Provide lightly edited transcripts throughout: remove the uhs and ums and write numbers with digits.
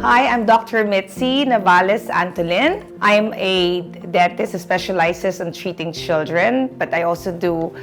Hi, I'm Dr. Mitsy, Navales, Antolin. I'm a dentist who specializes in treating children, but I also do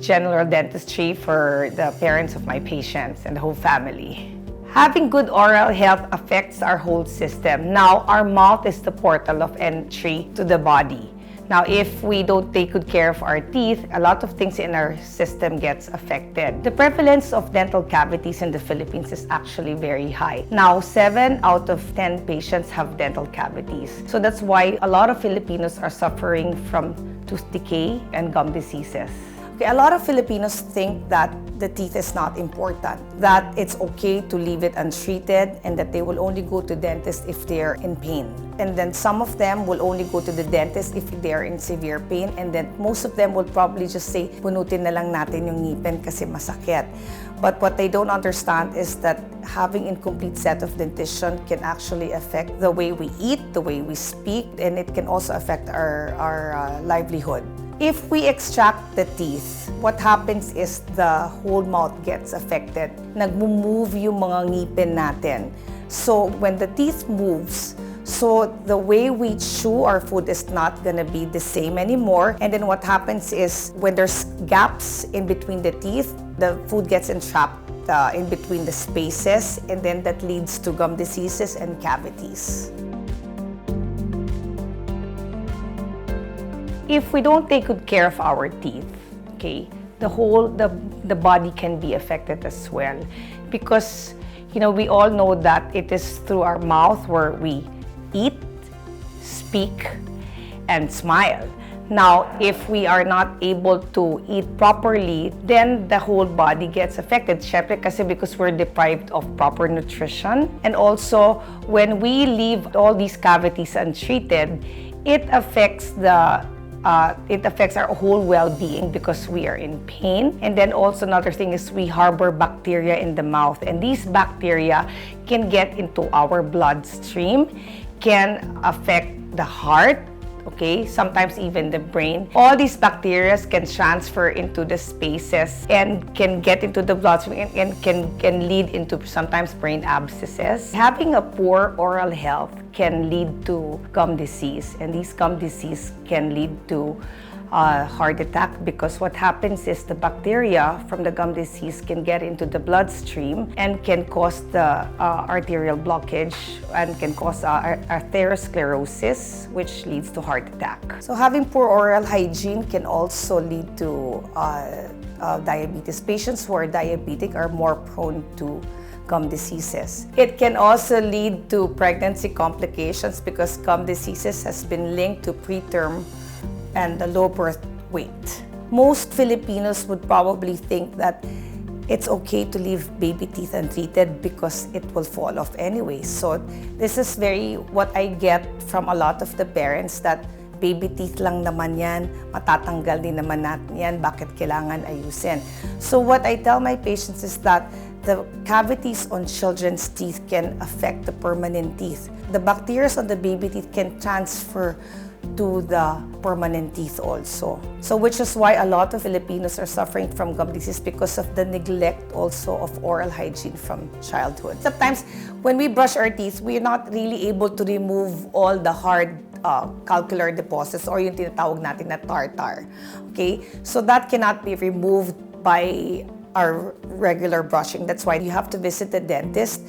general dentistry for the parents of my patients and the whole family. Having good oral health affects our whole system. Now, our mouth is the portal of entry to the body. Now, if we don't take good care of our teeth, a lot of things in our system gets affected. The prevalence of dental cavities in the Philippines is actually very high. Now, 7 out of 10 patients have dental cavities. So that's why a lot of Filipinos are suffering from tooth decay and gum diseases. Okay, a lot of Filipinos think that the teeth is not important, that it's okay to leave it untreated, and that they will only go to dentist if they're in pain. And then some of them will only go to the dentist if they're in severe pain, and then most of them will probably just say, bunutin na lang natin yung ngipin kasi masakit. But what they don't understand is that having incomplete set of dentition can actually affect the way we eat, the way we speak, and it can also affect our livelihood. If we extract the teeth, what happens is the whole mouth gets affected. Nagmo-move yung mga ngipin natin. So when the teeth moves, so the way we chew our food is not gonna be the same anymore. And then what happens is when there's gaps in between the teeth, the food gets entrapped in between the spaces, and then that leads to gum diseases and cavities. If we don't take good care of our teeth, okay, the body can be affected as well, because we all know that it is through our mouth where we eat, speak, and smile. Now, if we are not able to eat properly, then the whole body gets affected. Syempre kasi because we're deprived of proper nutrition. And also, when we leave all these cavities untreated, it affects our whole well-being because we are in pain. And then also another thing is we harbor bacteria in the mouth, and these bacteria can get into our bloodstream, can affect the heart, okay, sometimes even the brain. All these bacteria can transfer into the spaces and can get into the bloodstream and can lead into sometimes brain abscesses. Having a poor oral health can lead to gum disease, and these gum disease can lead to heart attack, because what happens is the bacteria from the gum disease can get into the bloodstream and can cause the arterial blockage and can cause atherosclerosis, which leads to heart attack. So having poor oral hygiene can also lead to diabetes. Patients who are diabetic are more prone to gum diseases. It can also lead to pregnancy complications because gum diseases has been linked to preterm and the low birth weight. Most Filipinos would probably think that it's okay to leave baby teeth untreated because it will fall off anyway. So this is what I get from a lot of the parents, that baby teeth lang naman yan, matatanggal din naman natin yan, bakit kailangan ayusin? So what I tell my patients is that the cavities on children's teeth can affect the permanent teeth. The bacteria on the baby teeth can transfer to the permanent teeth also. So which is why a lot of Filipinos are suffering from gum disease, because of the neglect also of oral hygiene from childhood. Sometimes when we brush our teeth, we're not really able to remove all the hard calcular deposits, or yung tinatawag natin na tartar. Okay? So that cannot be removed by our regular brushing. That's why you have to visit the dentist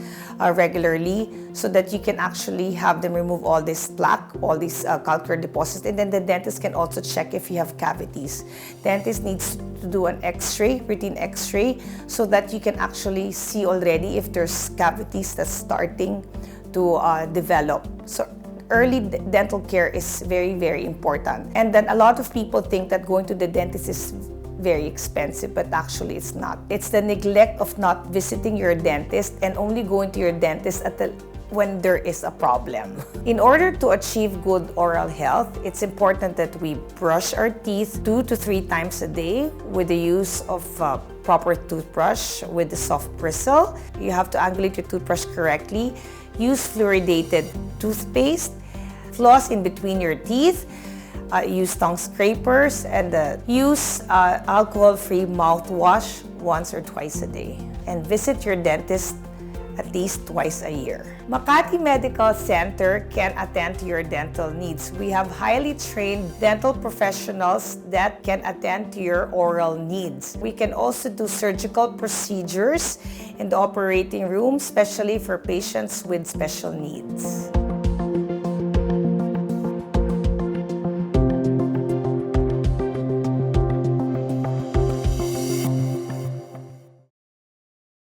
regularly, so that you can actually have them remove all this plaque, all these calcular deposits, and then the dentist can also check if you have cavities. Dentist needs to do an x-ray, routine x-ray, so that you can actually see already if there's cavities that's starting to develop. So early dental care is very, very important. And then a lot of people think that going to the dentist is very expensive, but actually it's not. It's the neglect of not visiting your dentist and only going to your dentist when there is a problem. In order to achieve good oral health, it's important that we brush our teeth 2 to 3 times a day with the use of proper toothbrush with the soft bristle. You have to angulate your toothbrush correctly. Use fluoridated toothpaste. Floss in between your teeth. Use tongue scrapers, and use alcohol-free mouthwash once or twice a day. And visit your dentist at least twice a year. Makati Medical Center can attend to your dental needs. We have highly trained dental professionals that can attend to your oral needs. We can also do surgical procedures in the operating room, especially for patients with special needs.